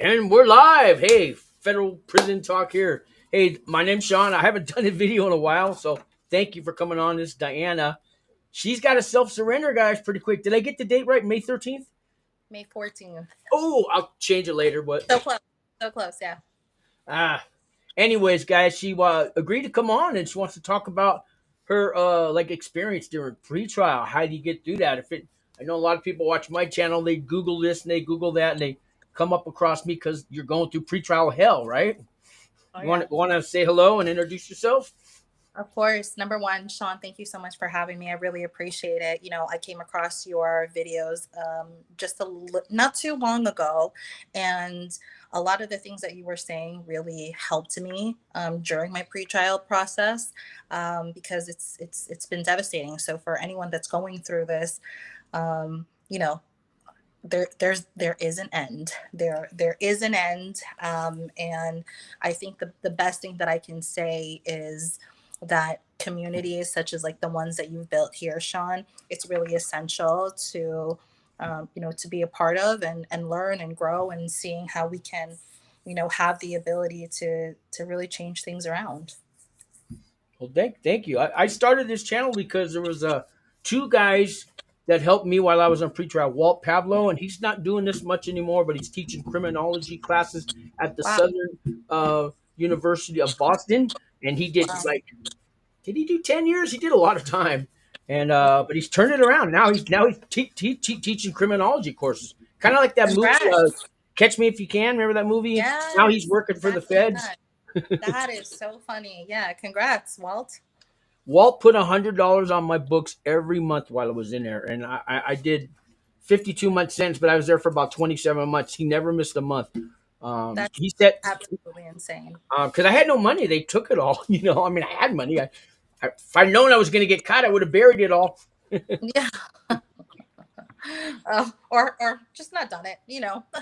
And we're live. Hey, federal prison talk here. Hey, my name's Sean. I haven't done a video in a while, so thank you for coming on. This is Diana. She's got a self surrender, guys, pretty quick. Did I get the date right? May 13th? May 14th. Oh, I'll change it later. But So close. So close, yeah. ah, anyways, guys, she agreed to come on and she wants to talk about her like experience during pretrial. How do you get through that? I know a lot of people watch my channel. They Google this and they Google that and they come up across me because you're going through pretrial hell, right? Oh, You yeah. want to say hello and introduce yourself? Of course. Number one, Sean, thank you so much for having me. I really appreciate it. I came across your videos not too long ago, and a lot of the things that you were saying really helped me during my pretrial process because it's been devastating. So for anyone that's going through this, um, you know, there is an end. There is an end, and I think the best thing that I can say is that communities such as like the ones that you've built here, Sean, it's really essential to to be a part of and learn and grow and seeing how we can have the ability to really change things around. Well, thank you. I started this channel because there was two guys that helped me while I was on pretrial. Walt Pavlo, and he's not doing this much anymore, but he's teaching criminology classes at the Wow. Southern University of Boston, and he did Wow. like did he do 10 years? He did a lot of time, and but he's turned it around now. He's teaching criminology courses, kind of like that movie Congrats. Catch Me If You Can. Remember that movie? Now he's Yes, working for the exactly feds. that. That is so funny. Yeah, congrats, Walt. Walt put $100 on my books every month while I was in there, and I did 52 month sentence, but I was there for about 27 months. He never missed a month. That's He said absolutely insane. because I had no money, they took it all. I mean, I had money. If I'd known I was going to get caught, I would have buried it all. Yeah. Or just not done it.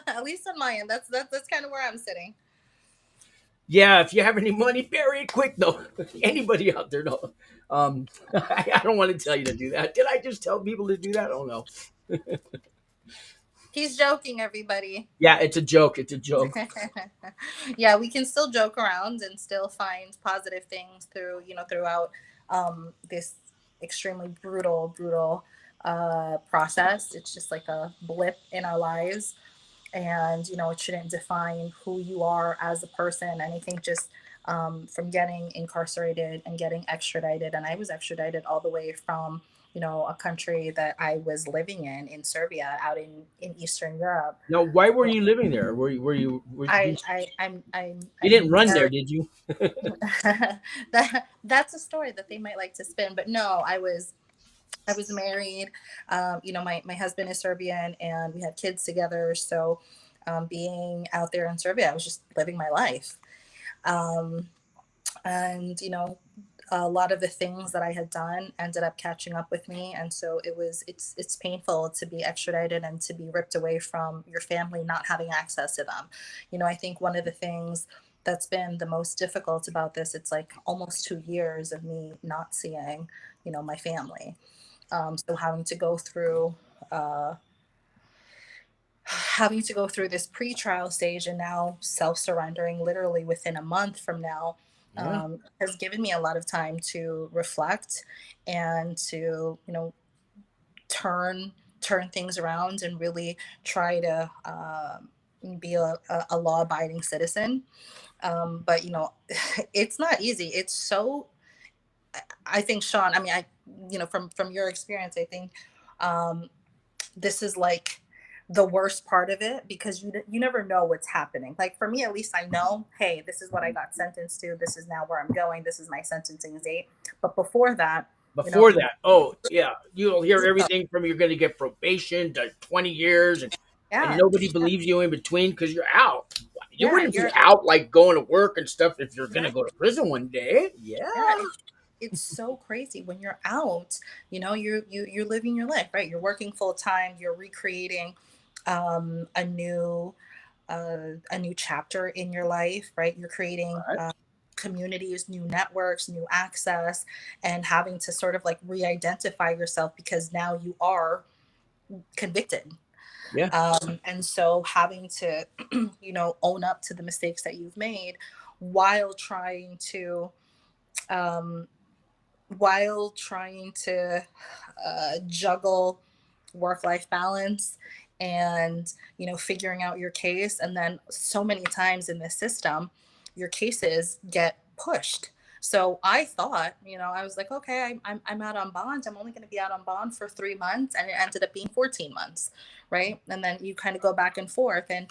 At least on my end, that's kind of where I'm sitting. Yeah, if you have any money, bury it quick, though. Anybody out there, know? I don't want to tell you to do that. Did I just tell people to do that? I don't know. He's joking, everybody. Yeah, it's a joke. It's a joke. Yeah, we can still joke around and still find positive things throughout this extremely brutal process. It's just like a blip in our lives, and it shouldn't define who you are as a person. And I think just from getting incarcerated and getting extradited, and I was extradited all the way from a country that I was living in Serbia, out in Eastern Europe. Now, why were you living there? You I'm didn't run there, married. did you? That's a story that they might like to spin, but no, I was married. My husband is Serbian, and we had kids together. So, being out there in Serbia, I was just living my life. Um, and a lot of the things that I had done ended up catching up with me, and so it's painful to be extradited and to be ripped away from your family, not having access to them. I think one of the things that's been the most difficult about this, it's like almost 2 years of me not seeing my family. So uh, having to go through this pre-trial stage and now self-surrendering literally within a month from now Yeah. has given me a lot of time to reflect and to turn things around and really try to be a law-abiding citizen. But it's not easy. It's so, I think, Sean, I mean, from your experience, I think um, this is like the worst part of it, because you never know what's happening. Like for me, at least, I know, hey, this is what I got sentenced to. This is now where I'm going. This is my sentencing date. But before that, Before you that, oh yeah, you'll hear know, everything from you're going to get probation to 20 years, and yeah, nobody believes you in between because you're out. You yeah, wouldn't be you're out like going to work and stuff if you're going to right. go to prison one day. Yeah. Yeah, it's so crazy when you're out. You're living your life, right? You're working full time. You're recreating um, a new a new chapter in your life, right? You're creating communities, new networks, new access, and having to sort of like re-identify yourself because now you are convicted. Yeah. And so having to, own up to the mistakes that you've made while trying to, um, juggle work life balance and figuring out your case. And then so many times in this system your cases get pushed. So I thought, I was like, okay, I'm out on bond, I'm only going to be out on bond for 3 months, and it ended up being 14 months, right? And then you kind of go back and forth. And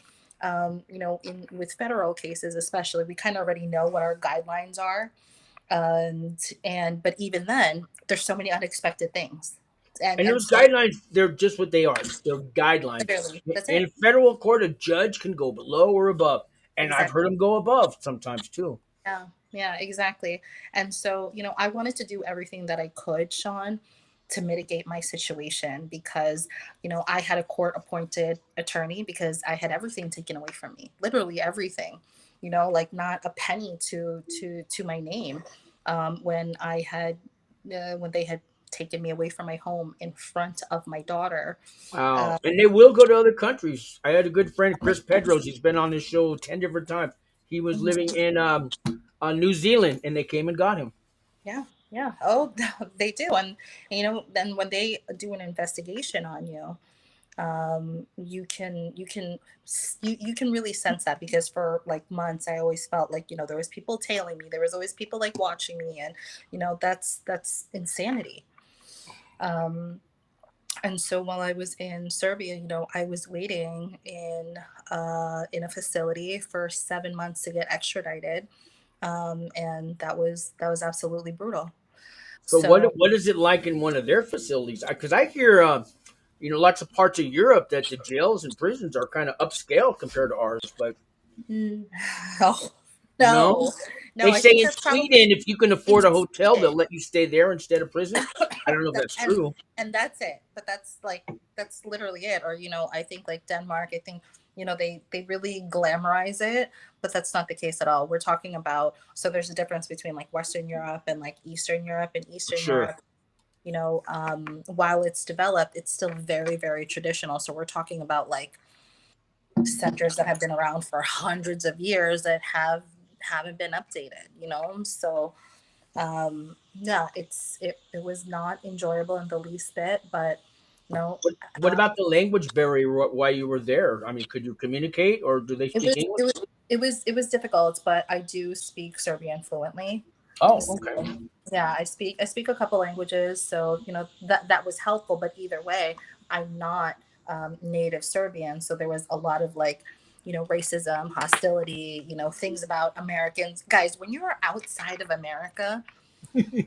in with federal cases especially, we kind of already know what our guidelines are. And but even then there's so many unexpected things. and And and those so guidelines, they're just what they are. They're guidelines. literally that's In it. federal court, a judge can go below or above. And I've heard Exactly. them go above sometimes too. Yeah, yeah, exactly. And so, I wanted to do everything that I could, Sean, to mitigate my situation because, I had a court appointed attorney because I had everything taken away from me, literally everything, like not a penny to my name. When I had, when they had taken me away from my home in front of my daughter. Wow. And they will go to other countries. I had a good friend, Chris Pedros. He's been on this show 10 different times. He was living in New Zealand, and they came and got him. Yeah, yeah. Oh, they do. And then when they do an investigation on you, you can really sense that, because for like months I always felt like, there was people tailing me, there was always people like watching me, and that's insanity. Um, and so while I was in Serbia, I was waiting in a facility for 7 months to get extradited, and that was absolutely brutal. So So what is it like in one of their facilities? Because I hear, lots of parts of Europe that the jails and prisons are kind of upscale compared to ours. But mm, oh, no, no, no, they I say think in that's probably Sweden, if you can in afford a hotel, they'll Sweden. let you stay there instead of prison. I don't know if That- that's and true. and that's it. But that's literally it. Or I think like Denmark, I think they really glamorize it, but that's not the case at all. We're talking about, so there's a difference between like Western Europe and like Eastern Europe. And Eastern Sure. Europe, while it's developed, it's still very, very traditional. So we're talking about like centers that have been around for hundreds of years that haven't been updated. So yeah, it was not enjoyable in the least bit. But no, What about the language barrier while you were there? I mean, could you communicate, or do they it speak was it English? was it was difficult, but I do speak Serbian fluently. Oh, So, okay. yeah, I speak a couple languages, so that was helpful. But either way, I'm not native Serbian, so there was a lot of like racism, hostility, things about Americans. Guys, when you're outside of America,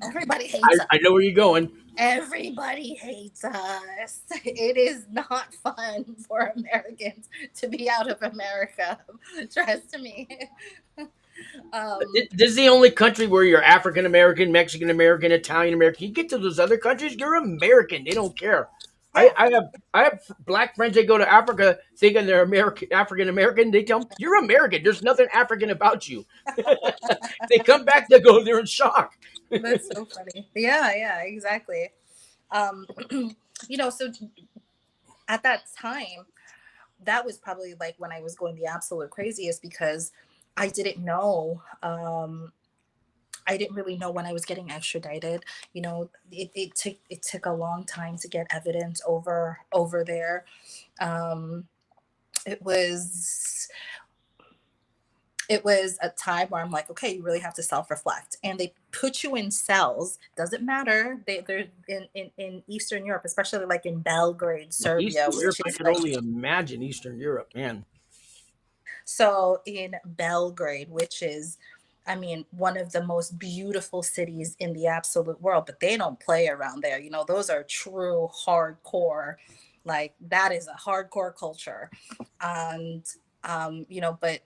everybody hates us. I know where you're going. Everybody hates us. It is not fun for Americans to be out of America. Trust me. um, This is the only country where you're African American, Mexican American, Italian American. You get to those other countries, you're American. They don't care. yeah, I have black friends that go to Africa thinking they're American African American. They tell them you're American. There's nothing African about you. They come back, they go, they're in shock. that's so funny. Yeah, yeah, exactly. Um, so at that time, that was probably like when I was going the absolute craziest, because I didn't know. I didn't really know when I was getting extradited. It took a long time to get evidence over there. Um, it was it was a time where I'm like, okay, you really have to self reflect, and they put you in cells. Doesn't matter. They're in Eastern Europe, especially like in Belgrade, Serbia, Eastern Europe, which I is could like, only imagine Eastern Europe, man. so in Belgrade, which is, I mean, one of the most beautiful cities in the absolute world, but they don't play around there. Those are true hardcore, like that is a hardcore culture. And, but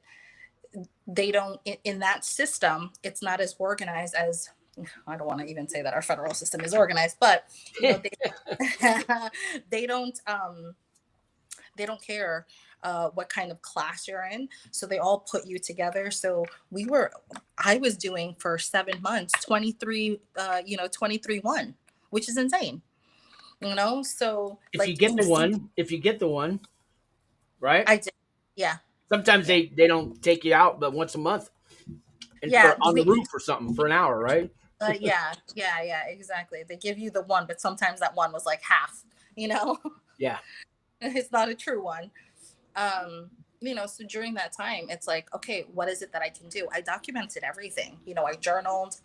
they don't, in that system, it's not as organized as, I don't want to even say that our federal system is organized, but, they don't, they don't care what kind of class you're in. So they all put you together. So I was doing for 7 months, 23, 23-1, which is insane. So If you like get in the the, one, if you get the one. right? I did. Yeah. Sometimes Yeah. they don't take you out, but once a month, and for Yeah. on the roof or something for an hour, right? Yeah. Yeah. Yeah. Exactly. They give you the one, but sometimes that one was like half. You know, Yeah. it's not a true one. So during that time, it's like, okay, what is it that I can do? I documented everything. I journaled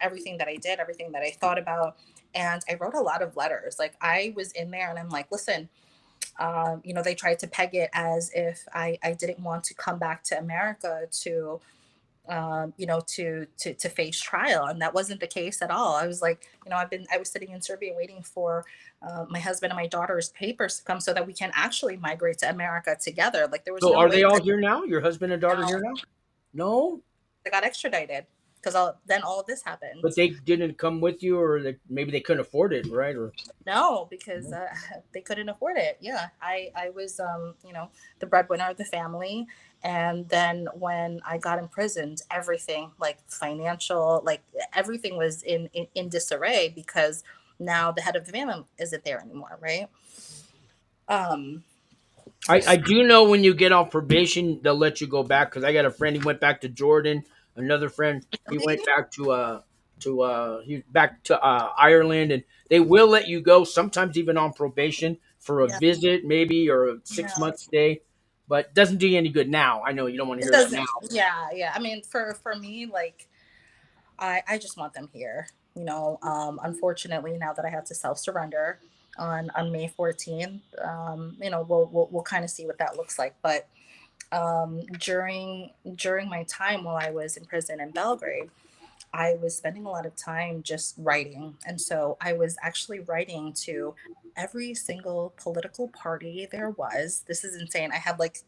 everything that I did, everything that I thought about, and I wrote a lot of letters. Like I was in there, and I'm like, listen, they tried to peg it as if I didn't want to come back to America to face trial, and that wasn't the case at all. I was like, I was sitting in Serbia waiting for my husband and my daughter's papers to come so that we can actually migrate to America together. Like there was So no are they way all that here now? Your husband and daughter here now? No, I got extradited because then all of this but happened. they didn't come with you, or maybe they couldn't afford it, right? Or No, because no. they couldn't afford it. Yeah, I was the breadwinner of the family, and then when I got imprisoned, everything like financial, like everything was in disarray because now the head of the family isn't there anymore, right? Um, I do know when you get off probation, they'll let you go back because I got a friend. He went back to Jordan. Another friend, he went back to he back to Ireland, and they will let you go. Sometimes even on probation for a yeah, visit, maybe or a six yeah. month stay. But doesn't do you any good now. I know you don't want to It hear that doesn't. now. Yeah, yeah. I mean, for me, like I just want them here. Unfortunately, now that I have to self surrender on May 14th, we'll kind of see what that looks like. But during my time while I was in prison in Belgrade, I was spending a lot of time just writing, and so I was actually writing to every single political party there was. This is insane. I have like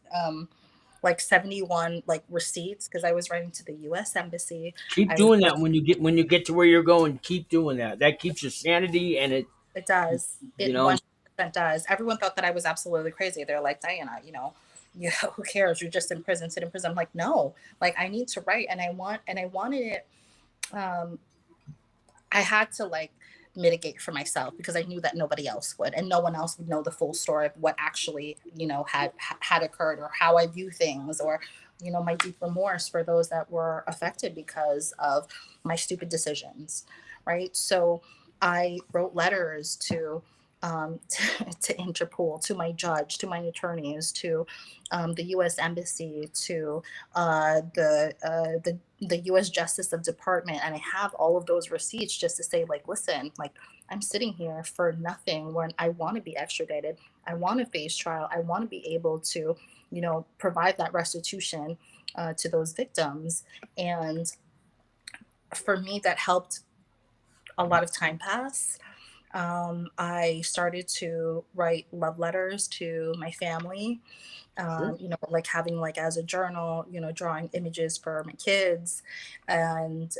71 like receipts because I was writing to the US embassy. Keep I was doing that writing, when you get to where you're going. Keep doing that. That keeps your sanity, and it does. you It know 100% does. Everyone thought that I was absolutely crazy. They're like, Diana, who cares? You're just in prison, sit in prison. I'm like, no, like I need to write and I wanted it. Um, I had to like mitigate for myself because I knew that nobody else would, and no one else would know the full story of what actually, had occurred, or how I view things, or my deep remorse for those that were affected because of my stupid decisions, right? So I wrote letters to Interpol, to my judge, to my attorneys, to the U.S. Embassy, to the U.S. Justice of Department, and I have all of those receipts just to say, like, listen, like I'm sitting here for nothing when I want to be extradited. I want to face trial. I want to be able to, provide that restitution to those victims. And for me, that helped a lot of time pass. I started to write love letters to my family, sure. like having like as a journal, drawing images for my kids. And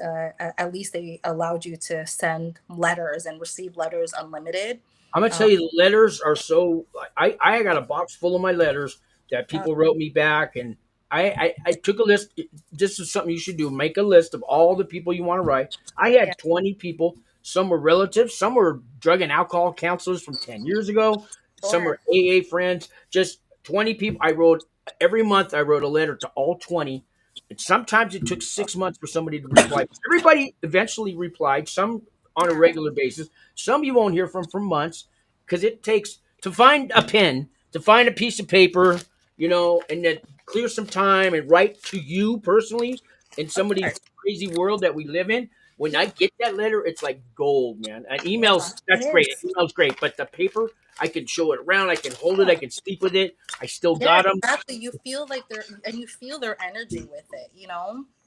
at least they allowed you to send letters and receive letters unlimited. I'm gonna Um, tell you, the letters are so. I got a box full of my letters that uh, people wrote me back, and I took a list. This is something you should do. Make a list of all the people you want to write. I yeah, had 20 people. Some were relatives. Some were drug and alcohol counselors from 10 years ago. Some were sure. AA friends. Just 20 people. I wrote every month. I wrote a letter to all 20. And sometimes it took 6 months for somebody to reply. Everybody eventually replied. Some on a Yeah, regular basis. Some you won't hear from for months because it takes to find a pen, to find a piece of paper, and then clear some time and write to you personally in of somebody's course. crazy world that we live in. When I get that letter, it's like gold, man. An Yeah, email's it that's great. is. An email's great, but the paper, I can show it around. I can hold it. Yeah, I can sleep with it. I still yeah, got them. exactly. You feel like you feel their energy with it.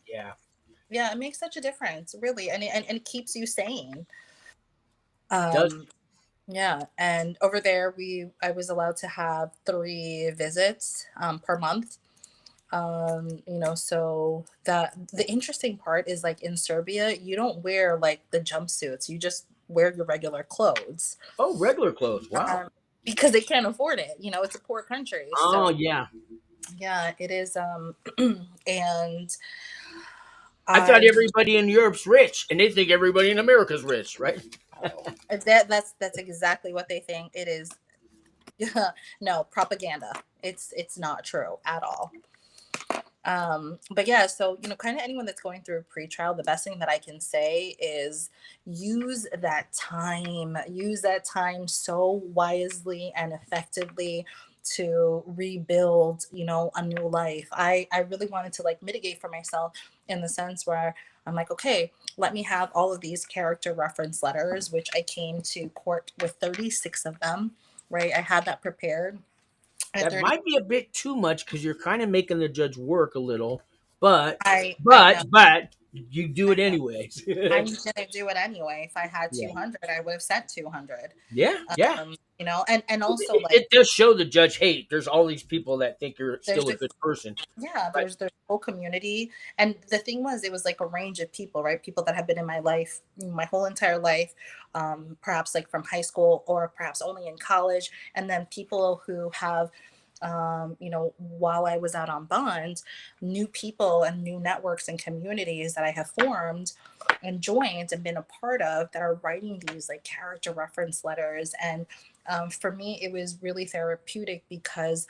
Yeah, Yeah, it makes such a difference, really, and it keeps you sane. does. Um, Yeah, and over there, I was allowed to have 3 visits per month. So that the interesting part is like in Serbia, you don't wear like the jumpsuits. You just wear your regular clothes Oh, regular clothes. Wow. um, because they can't afford it. It's a poor country, Oh so yeah. yeah, it is. And I thought I everybody in Europe's rich, and they think everybody in America's rich, right? that's exactly what they think. It is Yeah, no propaganda. It's not true at all. But yeah, so kind of anyone that's going through pre-trial, the best thing that I can say is use that time so wisely and effectively to rebuild, a new life. I really wanted to like mitigate for myself in the sense where I'm like, okay, let me have all of these character reference letters, which I came to court with 36 of them, right? I had that prepared at That 30. might be a bit too much because you're kind of making the judge work a little, but I know. you do I it know. anyways. I'm gonna do it anyway. If I had Yeah, 200, I would have sent 200. yeah, yeah. And also like It does show the judge, hey, there's all these people that think you're there's still a a good person. yeah, But there's whole community. And the thing was, it was like a range of people, right? People that have been in my life my whole entire life, perhaps like from high school or perhaps only in college, and then people who have while I was out on bond, new people and new networks and communities that I have formed and joined and been a part of that are writing these like character reference letters. And for me, it was really therapeutic because,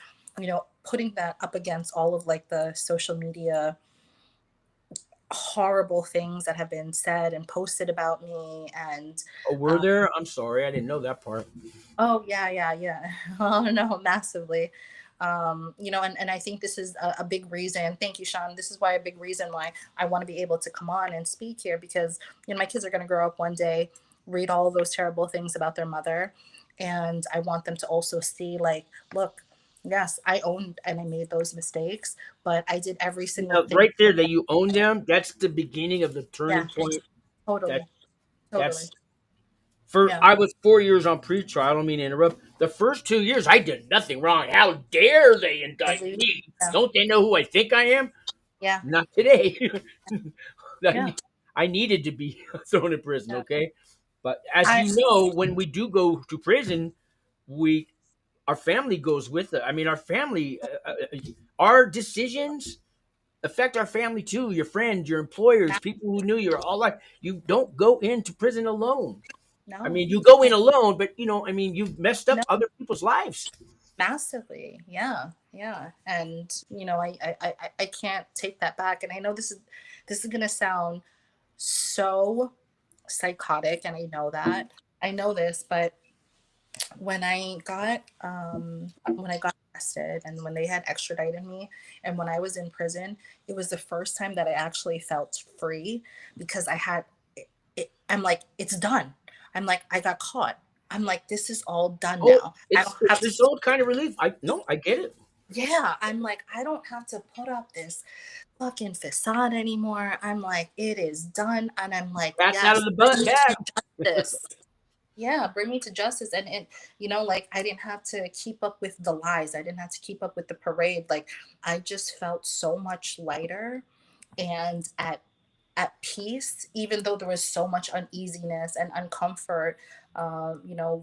putting that up against all of like the social media horrible things that have been said and posted about me and oh, were um, there? I'm sorry, I didn't know that part. oh yeah, yeah, yeah. Oh no, massively. And I think this is a big reason. Thank you, Sean. This is why a big reason why I want to be able to come on and speak here because my kids are going to grow up one day, read all of those terrible things about their mother, and I want them to also see like, look, yes, I owned and I made those mistakes, but I did every single Now, thing. right there, that you own them. That's the beginning of the Yeah, turning point. That totally, totally. that's for. Yeah, I was 4 years on pretrial. I don't mean to interrupt. The first 2 years, I did nothing wrong. How dare they indict yeah, me? Don't they know who I think I am? yeah, Not today. yeah, I needed to be thrown in prison. yeah. Okay, but as I you know, when we do go to prison, we our family goes with it. I mean, our decisions affect our family too. Your friends, your employers, people who knew you, all that. You don't go into prison alone. I no, mean, you go in alone, but I mean, you've messed up no. other people's lives. Massively, yeah, yeah. And I can't take that back. And I know this is gonna sound so psychotic, and I know that. I know this, but when I got arrested and when they had extradited me and when I was in prison, it was the first time that I actually felt free because I'm like, it's done. I'm like, I got caught. I'm like, this is all done Oh, now. I don't it's have to. its own kind of relief. I no, I get it. Yeah, I'm like, I don't have to put up this fucking facade anymore. I'm like, it is done. And I'm like, Back out of yes, the bring butt, me back. to justice. Yeah, bring me to justice. And like I didn't have to keep up with the lies. I didn't have to keep up with the parade. Like I just felt so much lighter and at peace, even though there was so much uneasiness and uncomfort,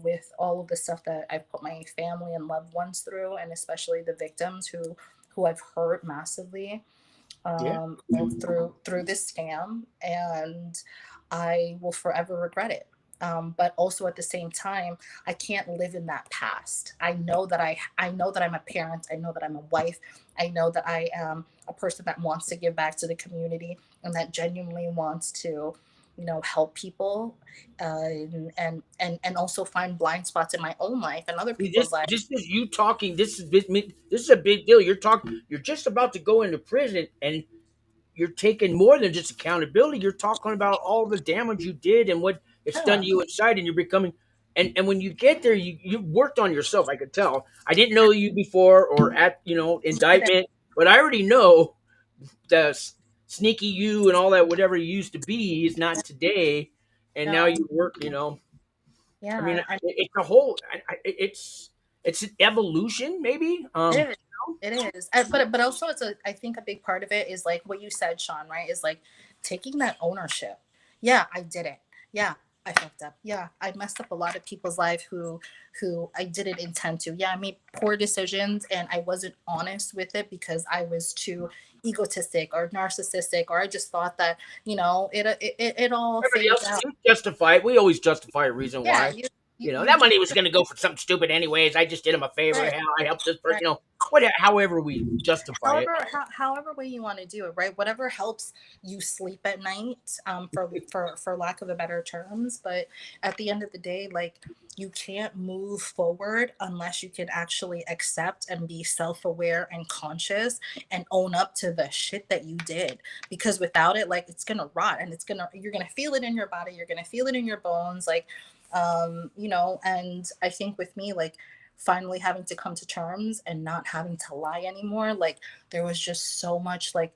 with all of the stuff that I've put my family and loved ones through, and especially the victims who I've hurt massively Yeah, through this scam, and I will forever regret it. But also at the same time, I can't live in that past. I know that I'm a parent. I know that I'm a wife. I know that I am a person that wants to give back to the community and that genuinely wants to, help people, and also find blind spots in my own life and other see, people's lives. this is you talking. This is a big deal. You're talking. You're just about to go into prison, and you're taking more than just accountability. You're talking about all the damage you did and what it's done Yeah, to you inside, and you're becoming. And when you get there, you worked on yourself. I could tell. I didn't know you before or at indictment, but I already know the sneaky you and all that whatever you used to be is not today, and now no, you work. I mean, yeah, and it's a whole. It's an evolution, maybe. it is. It is. But also it's I think a big part of it is like what you said, Sean, right? Is like taking that ownership. Yeah, I did it. Yeah, I fucked up. Yeah, I messed up a lot of people's life who I didn't intend to. Yeah, I made poor decisions and I wasn't honest with it because I was too egotistic or narcissistic, or I just thought that, it all Everybody fades else, out. you justify it. We always justify a reason Yeah, why. you That just money was going to go for something stupid anyways. I just did him a favor. right, Hell, I helped this person. right. However we justify it. However way you want to do it, right? Whatever helps you sleep at night, for lack of a better terms. But at the end of the day, like, you can't move forward unless you can actually accept and be self-aware and conscious and own up to the shit that you did. Because without it, like, it's gonna rot, and you're gonna feel it in your body, you're gonna feel it in your bones, like, and I think with me, like, finally having to come to terms and not having to lie anymore, like, there was just so much, like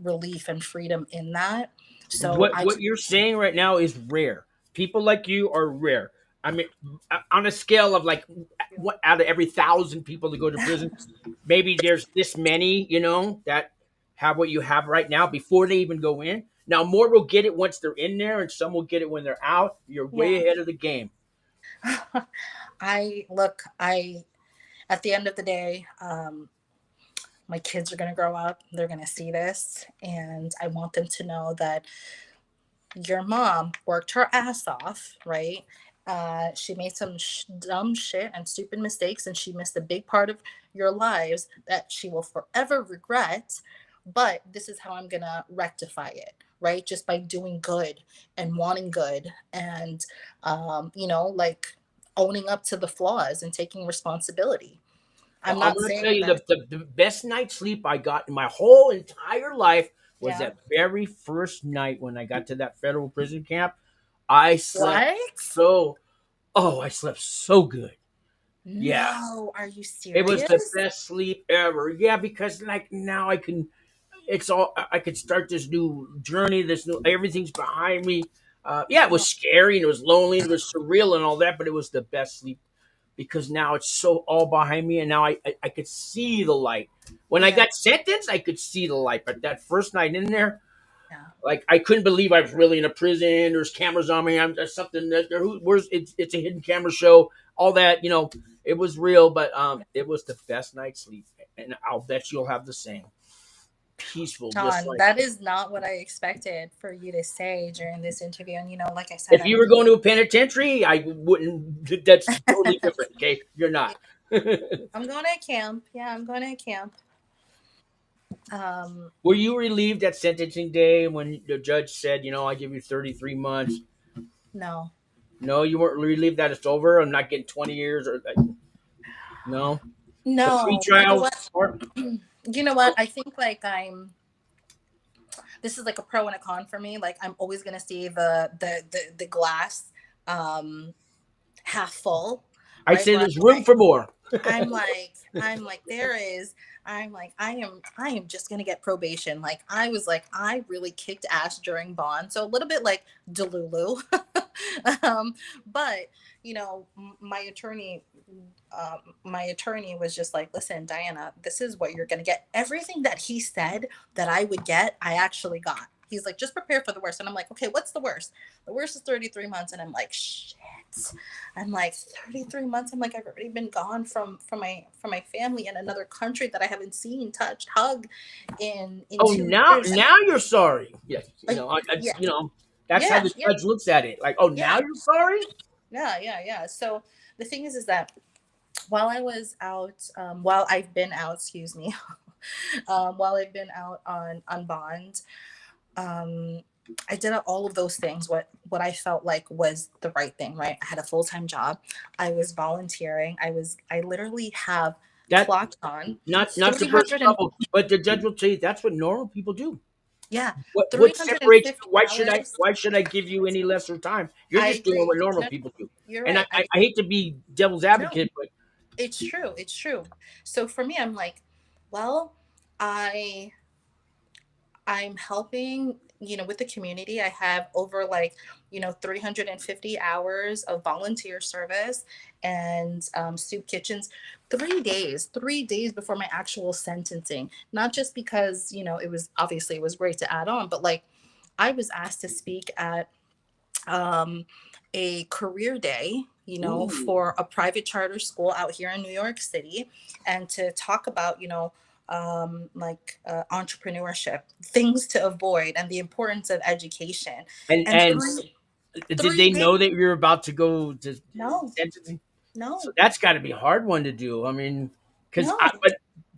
relief and freedom in that. So what I what just, you're saying right now is rare. People like you are rare. I mean, on a scale of like, what out of every 1,000 people that go to prison, maybe there's this many, that have what you have right now before they even go in. Now, more will get it once they're in there, and some will get it when they're out. You're way yeah. ahead of the game. I look, I at the end of the day, my kids are going to grow up, they're going to see this, and I want them to know that your mom worked her ass off, right? She made some dumb shit and stupid mistakes, and she missed a big part of your lives that she will forever regret. But this is how I'm gonna rectify it, right? Just by doing good and wanting good, and like, owning up to the flaws and taking responsibility. I'm I'm not going to tell saying you that. the best night's sleep I got in my whole entire life was Yeah. that very first night when I got to that federal prison camp. I slept What? so, I slept so good. Yeah, No, are you it was the serious? best sleep ever. Yeah, because like now I can, I could start this new journey. This new everything's behind me. Yeah, it was Oh, scary and it was lonely and it was surreal and all that, but it was the best sleep because now it's so all behind me and now I could see the light. When I yeah, got sentenced, I could see the light, but that first night in there, yeah. like I couldn't believe I was really in a prison. There's cameras on me. There's something that where's it's a hidden camera show. All that it was real, but it was the best night's sleep, and I'll bet you'll have the same peaceful, just John, like that is not what I expected for you to say during this interview. And, like I said, if I'm you a were going to a penitentiary, I wouldn't. That's totally different. Okay, you're yeah, not. I'm going to camp. Yeah, I'm going to camp. Um, Were you relieved at sentencing day when the judge said, I give you 33 months? no, No, you weren't relieved that it's over. I'm not getting 20 years or no. The no. You know pretrial what? part. You know what? I think, like, this is like a pro and a con for me. Like, I'm always gonna see the glass, um half full, I'd right? say Where there's room for more. I'm like there is I'm like I am just gonna get probation. Like, I was like, I really kicked ass during bond, so a little bit like Delulu. But my attorney was just like, listen, Diana, this is what you're gonna get. Everything that he said that I would get, I actually got. He's like, just prepare for the worst. And I'm like, okay, what's the worst? The worst is 33 months. And I'm like, shit. I'm like, 33 months. I'm like, I've already been gone from my family in another country that I haven't seen, touched, hugged in Oh, 2 years. now you're sorry. Yes, Like, yeah, that's how yeah, the yeah, judge looks at it. Like, oh, now yeah, you're sorry. yeah. So the thing is that while I was out, while I've been out, excuse me, while I've been out on bond, um, I did all of those things. What I felt like was the right thing. Right, I had a full time job. I was volunteering. I literally have That clocked on not to three burst hundred your and bubble, but the judge will tell you that's what normal people do. yeah, What three hundred and separates you? fifty Why should I hours. give you any lesser time? You're I just doing agree. what normal No, people do. you're And right. I hate to be devil's No, advocate, but it's true. It's true. So for me, I'm like, well, I I'm helping, with the community. I have over, like, 350 hours of volunteer service and soup kitchens. 3 days before my actual sentencing. Not just because, it was great to add on, but, like, I was asked to speak at a career day, ooh, for a private charter school out here in New York City, and to talk about, entrepreneurship, things to avoid, and the importance of education. and And and three. Did 3 they days. know that you're about to go to No, sentencing? So no, that's got to be a hard one to do. I mean, because no.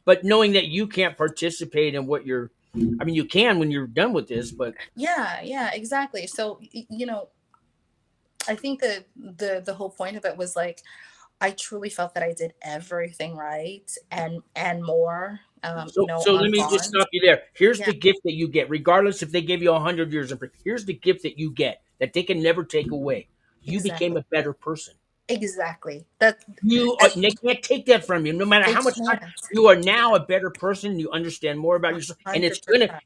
but knowing that you can't participate in what you're, I mean, you can when you're done with this, but Yeah, yeah, exactly. So you know, I think that the whole point of it was like I truly felt that I did everything right and more. You know, so let on me just bond. stop you there. Here's Yeah, the gift that you get, regardless if they give you 100 years in prison. Here's the gift that you get that they can never take away. You became exactly, a better person. exactly. That You and they can't take that from you. No matter they how much time can't. you are now a better person, you understand more about yourself, and 100%.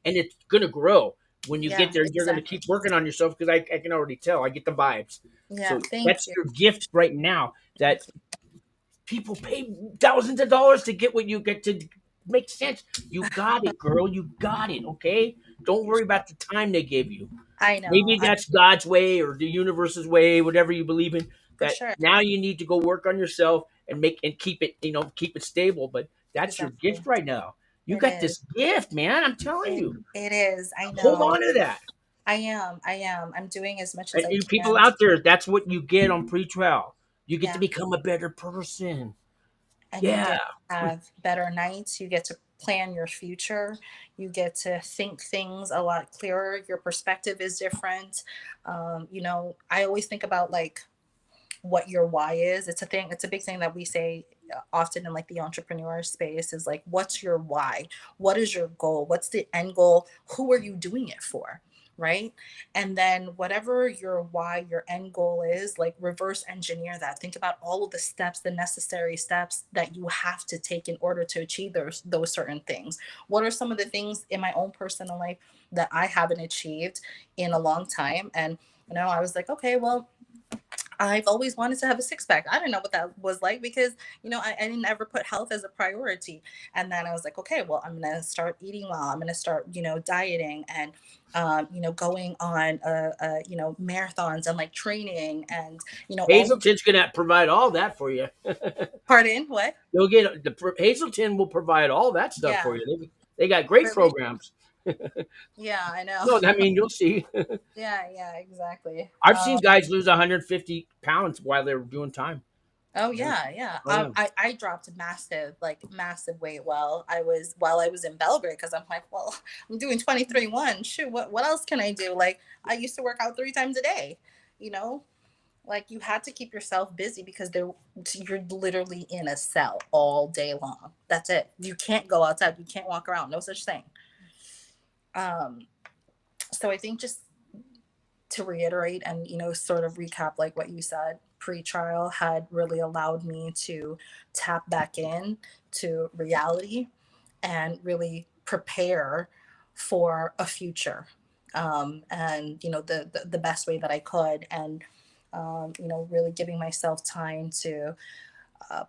it's gonna grow. When you Yeah, get there, you're gonna exactly. keep working on yourself because I can already tell. I get the vibes. Yeah, So thank that's you. your gift right now. That Thank you. people pay thousands of dollars to get what you get to make sense. You got it, girl. You got it. Okay. Thank Don't you worry so about the time they gave you. I know. Maybe that's God's way or the universe's way, whatever you believe in. For That sure. now you need to go work on yourself and make and keep it, keep it stable. But that's your Exactly. gift right now. You It got is. this gift, man. I'm telling you. It is. I Hold know. on to that. I am. I am. I'm doing as much as And I you people can. out there, that's what you get on pretrial. You get to Yeah. become a better person. And you Yeah. get to have better nights. You get to plan your future. You get to think things a lot clearer. Your perspective is different. You know, I always think about like what your why is. It's a thing, it's a big thing that we say often in like the entrepreneur space is like, what's your why? What is your goal? What's the end goal? Who are you doing it for? Right. And then whatever your why, your end goal is, like reverse engineer that. Think about all of the steps, the necessary steps that you have to take in order to achieve those certain things. What are some of the things in my own personal life that I haven't achieved in a long time? And I was like, okay, well, I've always wanted to have a six pack. I didn't know what that was like because, I didn't ever put health as a priority. And then I was like, okay, well, I'm going to start eating well. I'm going to start, dieting and, going on, marathons and like training and, all of, Hazelton's gonna provide all that for you. pardon, what? You'll get Hazelton will provide all that stuff for Yeah, you. They got great really? programs. Yeah, I know. No, I mean you'll see. Yeah, yeah, exactly. I've seen guys lose 150 pounds while they're doing time. Oh Yeah. yeah, yeah. Oh yeah. I dropped massive, like massive weight while I was in Belgrade because I'm like, well, I'm doing 23-1. Shoot, what else can I do? Like I used to work out 3 times a day, you know? Like you had to keep yourself busy because you're literally in a cell all day long. That's it. You can't go outside. You can't walk around. No such thing. Um, so I think just to reiterate and sort of recap like what you said, pre-trial had really allowed me to tap back in to reality and really prepare for a future, and the best way that I could, and really giving myself time to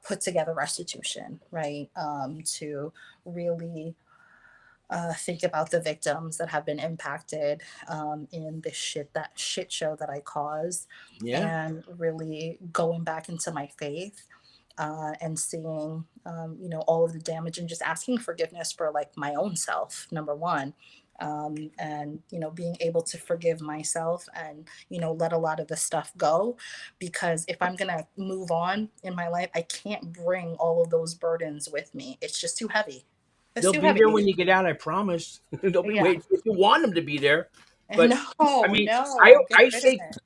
put together restitution, right, to really think about the victims that have been impacted in this shit show that I caused, Yeah. and really going back into my faith and seeing all of the damage and just asking forgiveness for like my own self, number one. And being able to forgive myself and let a lot of the stuff go, because if I'm gonna move on in my life, I can't bring all of those burdens with me. It's just too heavy. It's They'll too be there heavy. when you get out. I promise. They'll be Yeah. waiting if you want them to be there. But I No, mean, no, get I rid of say it.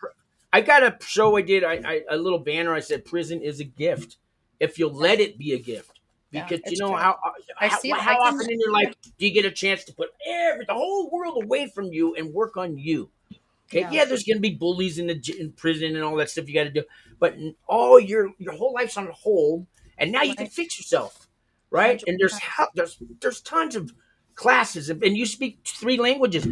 I got a show I did. A little banner. I said prison is a gift if you Yeah, let it be a gift. yeah, Because you it's know true. I see that. I how can. often in your life do you get a chance to put the whole world away from you and work on you? Okay, Yeah, yeah, there's gonna be bullies in prison and all that stuff you got to do, but all your whole life's on hold, and now you can right. fix yourself, right? And 100%. there's tons of classes, and you speak 3 languages.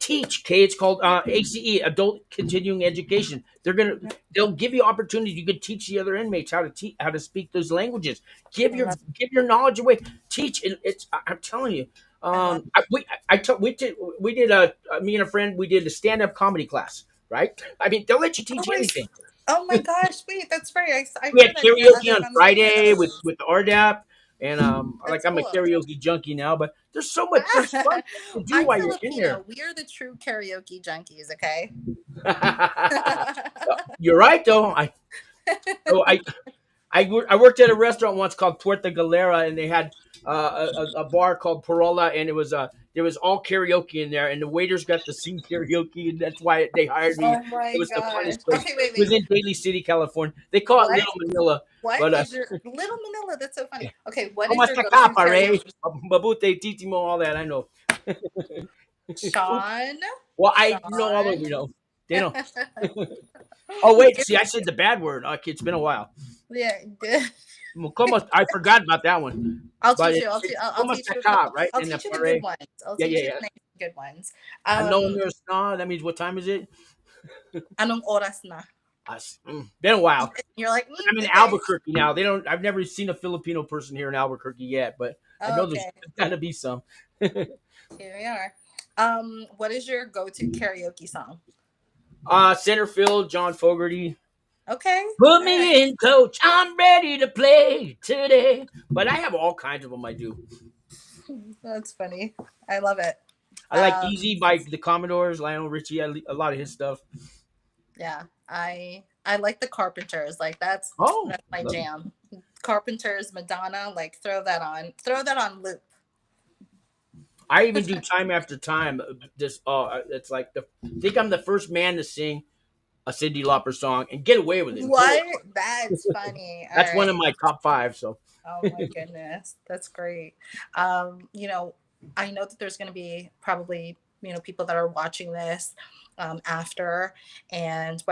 Teach, okay? It's called ACE, Adult Continuing Education. They'll give you opportunities. You could teach the other inmates how to speak those languages. I love. Give your knowledge away. Teach, and I'm telling you. I love. We did a me and a friend, we did a stand up comedy class, right? I mean, they'll let you Oh teach my. anything. Oh my gosh! Wait, that's right. I We had heard that in your karaoke other on on one of your Friday videos. with the RDAP, and like That's I'm a cool. karaoke junkie now, but there's fun to do I'm while you're in there. Filipino. We are the true karaoke junkies. Okay. You're right though. Oh, I worked at a restaurant once called Puerta Galera, and they had a bar called Parola, and it was there was all karaoke in there, and the waiters got to sing karaoke, and that's why they hired me. Oh It my was the gosh. funnest place. Okay, wait, It was wait. in Daly City, California. They call it What? Little Manila, What but is your Little Manila? That's so funny. Okay, what is como your está go-to acá, pare? karaoke? Babute, titimo, all that. I know. Sean? Well, I know all of Sean? you know. They know. Oh wait, see, I said the bad word. Okay, it's been a while. Yeah, good. Como, I forgot about that one. I'll But teach you. como Teach está you a acá, couple. right? I'll In the teach you the good pare. ones. I'll Yeah, teach yeah, you yeah. the nice good ones. I know there's no. That means what time is it? Anong oras na? Been a while. You're like, I'm in okay. Albuquerque now. They don't. I've never seen a Filipino person here in Albuquerque yet, but I know there's Okay, got to be some. here we are. What is your go-to karaoke song? Center field, John Fogerty. Okay, Put all right. me in, coach. I'm ready to play today. But I have all kinds of them. I do. That's funny. I love it. I like Um, Easy by the Commodores, Lionel Richie. A lot of his stuff. yeah, I like the Carpenters. Like Oh, that's my love jam. Carpenters, Madonna. Like throw that on loop. I even do time after time. This it's like I think I'm the first man to sing a Cyndi Lauper song and get away with it. Holy, What? That's funny. All that's one right. of my top five. So Oh my goodness, that's great. You know, I know that there's going to be probably people that are watching this after, and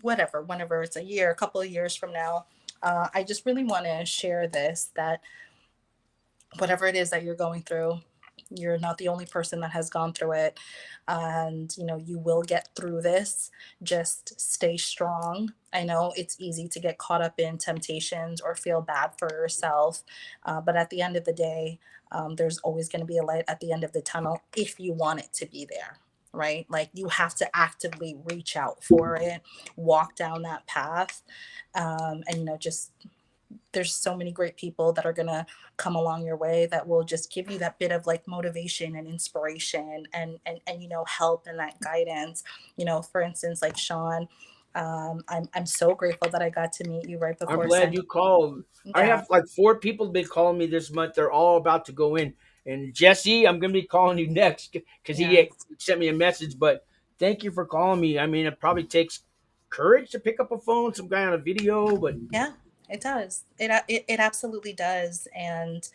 whatever, whenever it's a year, a couple of years from now, I just really want to share this that whatever it is that you're going through, you're not the only person that has gone through it, and you will get through this. Just stay strong. I know it's easy to get caught up in temptations or feel bad for yourself, but at the end of the day, there's always going to be a light at the end of the tunnel if you want it to be there, right? Like you have to actively reach out for it, walk down that path, and just there's so many great people that are going to come along your way that will just give you that bit of like motivation and inspiration and help and that guidance. For instance, like Sean, I'm so grateful that I got to meet you right I'm before glad San. you called. I Yeah, have like four people been calling me this month. They're all about to go in. And Jesse, I'm gonna be calling you next because yeah, he sent me a message. But thank you for calling me. I mean, it probably takes courage to pick up a phone, some guy on a video, but yeah. It does. It absolutely does. And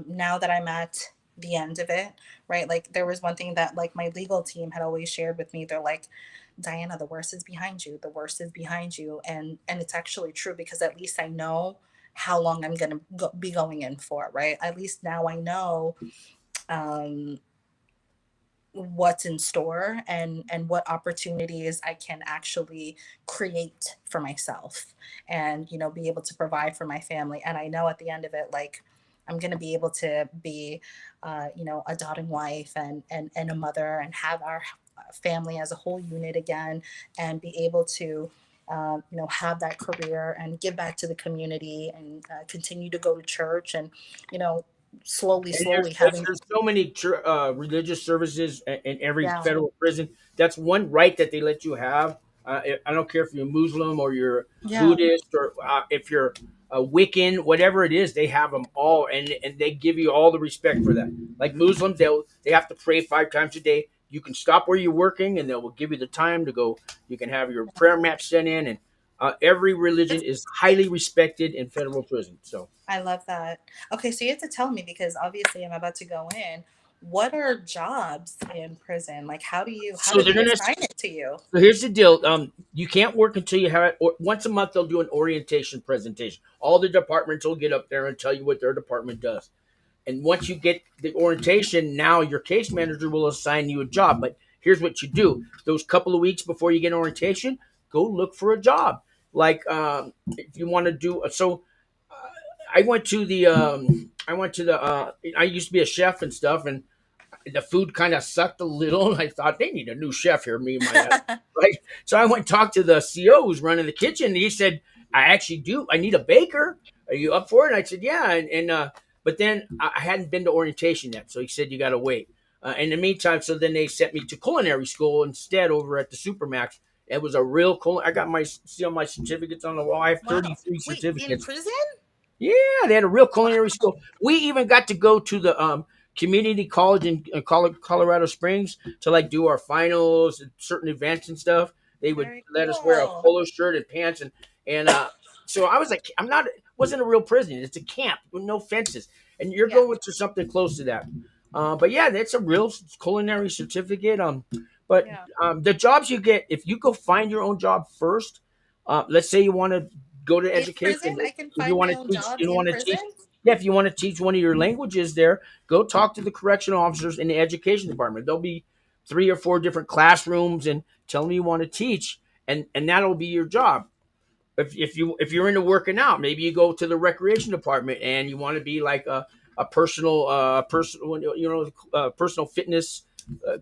now that I'm at the end of it, right? Like there was one thing that like my legal team had always shared with me. They're like, Diana, the worst is behind you. The worst is behind you, and it's actually true because at least I know how long I'm gonna be going in for, right? At least now I know um, what's in store and what opportunities I can actually create for myself and be able to provide for my family. And I know at the end of it, like I'm going to be able to be a doting wife and a mother and have our family as a whole unit again and be able to have that career and give back to the community and continue to go to church and you know and there's, slowly there's, having. there's so many religious services in every Yeah, federal prison. That's one right that they let you have. I don't care if you're Muslim or you're yeah, Buddhist or if you're a Wiccan, whatever it is, they have them all, and they give you all the respect for that. Like Muslims, they have to pray 5 times a day. You can stop where you're working, and they will give you the time to go. You can have your prayer match sent in, and every religion is highly respected in federal prison. So. I love that. Okay, so you have to tell me because obviously I'm about to go in. What are jobs in prison? Like how So do they're they gonna. assign it to you? So here's the deal. You can't work until you have it. Or once a month, they'll do an orientation presentation. All the departments will get up there and tell you what their department does. And once you get the orientation, now your case manager will assign you a job. But here's what you do: those couple of weeks before you get orientation, go look for a job. Like if you want to do so. I went to the. I went to the. I used to be a chef and stuff, and the food kind of sucked a little. And I thought they need a new chef here, me and my right. So I went and talked to the CO who's running the kitchen. And he said, "I actually do. I need a baker. Are you up for it?" And I said, "Yeah." But then I hadn't been to orientation yet, so he said, "You got to wait." In the meantime, so then they sent me to culinary school instead over at the Supermax. It was a real cool. I got my see all my certificates on the wall. I have Wow. 33 Wait, in certificates. prison? Yeah, they had a real Wow. culinary school. We even got to go to the community college in Colorado Springs to like do our finals and certain events and stuff. They would Very let us wear a cool. polo shirt and pants and so I was like, I'm not wasn't a real prison. It's a camp with no fences, and you're Yeah. going to something close to that. But yeah, that's a real culinary certificate. But Yeah. the jobs you get if you go find your own job first. Let's say you want to go to In education. prison? I can If you find want my to own teach, jobs you in want to prison? teach. Yeah, if you want to teach one of your languages there, go talk to the correctional officers in the education department. There'll be 3 or 4 different classrooms, and tell them you want to teach, and that'll be your job. If you're into working out, maybe you go to the recreation department and you want to be like a personal personal fitness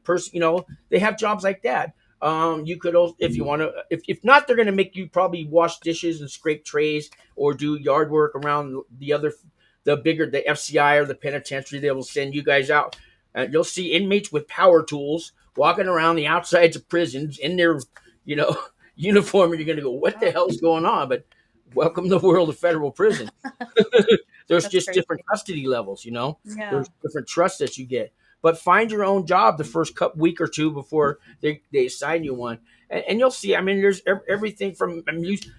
person. They have jobs like that. You could also, if you want to, if not, they're going to make you probably wash dishes and scrape trays or do yard work around the FCI or the penitentiary. They will send you guys out. You'll see inmates with power tools walking around the outsides of prisons in their, you know, uniform, and you're going to go, what the Oh, hell's going on? But welcome to the world of federal prison. There's that's just crazy. different custody levels, Yeah. there's different trusts that you get. But find your own job the first week or two before they assign you one. And you'll see. I mean, there's everything from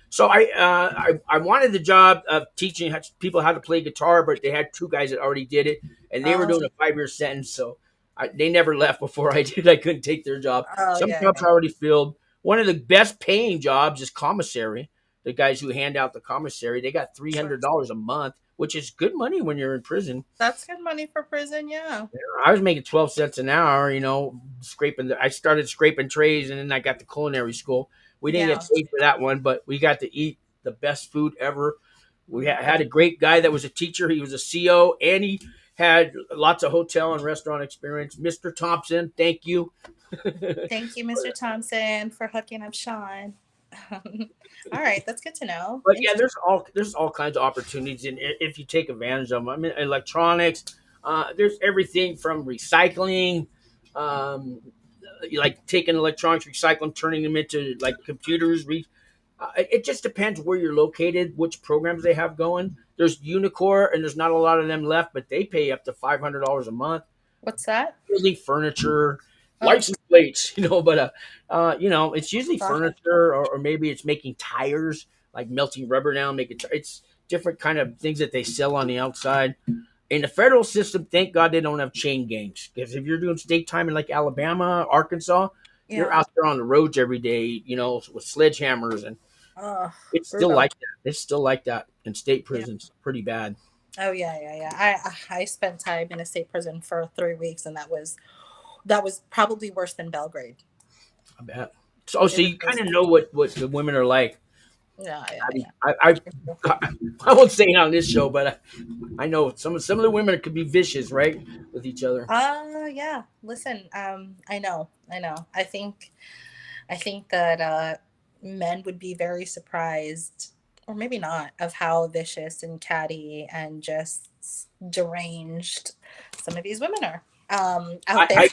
so I wanted the job of teaching people how to play guitar, but they had 2 guys that already did it, and they were Oh, doing a 5-year sentence. So they never left before I did. I couldn't take their job. oh Some yeah, jobs yeah. are already filled. One of the best paying jobs is commissary. The guys who hand out the commissary, they got three Sure. hundred dollars a month, which is good money when you're in prison. That's good money for prison, yeah. I was making 12 cents an hour, scraping. I started scraping trays, and then I got to culinary school. We didn't Yeah. get paid for that one, but we got to eat the best food ever. We had a great guy that was a teacher. He was a CO, and he had lots of hotel and restaurant experience. Mr. Thompson, thank you. Thank you, Mr. Thompson, for hooking up Sean. All right, that's good to know. But yeah, Interesting. there's all kinds of opportunities, and if you take advantage of them, I mean, electronics. There's everything from recycling, um, like taking electronics, recycling, turning them into like computers. It just depends where you're located, which programs they have going. There's Unicore, and there's not a lot of them left, but they pay up to $500 a month What's that? building furniture, Oh, license plates, it's usually gotcha. furniture or maybe it's making tires, like melting rubber down, it's different kind of things that they sell on the outside. In the federal system, thank God they don't have chain gangs. Because if you're doing state time in like Alabama, Arkansas, you're Yeah. out there on the roads every day, with sledgehammers, and Oh, it's still brutal. like that. It's still like that in state Yeah. prisons, pretty bad. Oh yeah, yeah, yeah. I spent time in a state prison for 3 weeks, and that was probably worse than Belgrade. I bet. So It you kind was. of know what the women are like. Yeah, yeah, I mean, yeah. I won't say it on this show, but I know some of the women could be vicious, right, with each other. Yeah. Listen, I know. I think that men would be very surprised, or maybe not, of how vicious and catty and just deranged some of these women are out there. I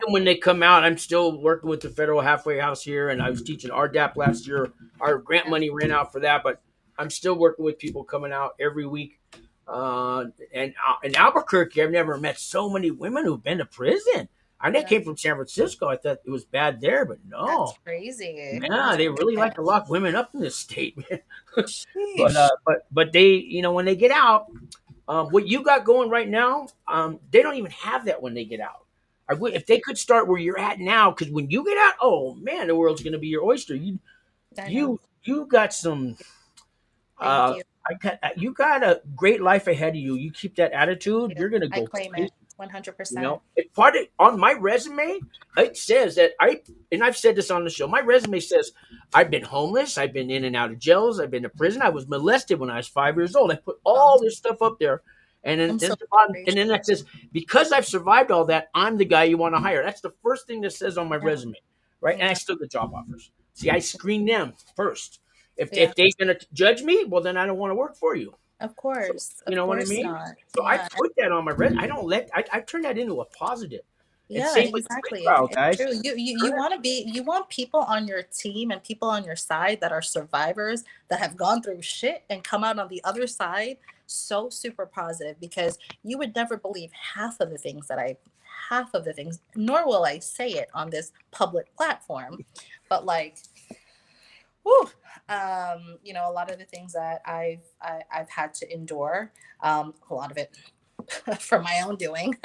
when they come out, I'm still working with the federal halfway house here, and I was teaching RDAP last year. Our grant money ran out for that, but I'm still working with people coming out every week. And in Albuquerque, I've never met so many women who've been to prison. I know Yeah, came from San Francisco. I thought it was bad there, but that's no. crazy. Oh Yeah, my they really like to goodness. lock women up in this state, man. But Sheesh. they, when they get out, what you got going right now, they don't even have that when they get out. Yeah, If they could start where you're at now, because when you get out, oh man, the world's going to be your oyster. I know. You got some. Thank Uh, you. you got a great life ahead of you. You keep that attitude, Yeah, you're going to I go claim crazy. it 100%. It's part of on my resume. It says that and I've said this on the show. My resume says I've been homeless. I've been in and out of jails. I've been to prison. I was molested when I was 5 years old. I put Oh, all this stuff up there, and then I'm there's so the bottom, and gracious. then that says because I've survived all that, I'm the guy you want to hire. That's the first thing that says on my Yeah, resume, right? And I yeah, still get job offers. See, I screen them first. yeah. If they're gonna judge me, well, then I don't want to work for you. Of So course. you Of know what I course mean? not. So I Yeah. put that on my resume. I don't let I turn that into a positive. And Yeah, same with exactly. pre-trial, It's guys. true. You want to be, you want people on your team and people on your side that are survivors that have gone through shit and come out on the other side so super positive, because you would never believe half of the things, nor will I say it on this public platform, but like, whew, a lot of the things that I've had to endure, a lot of it from my own doing,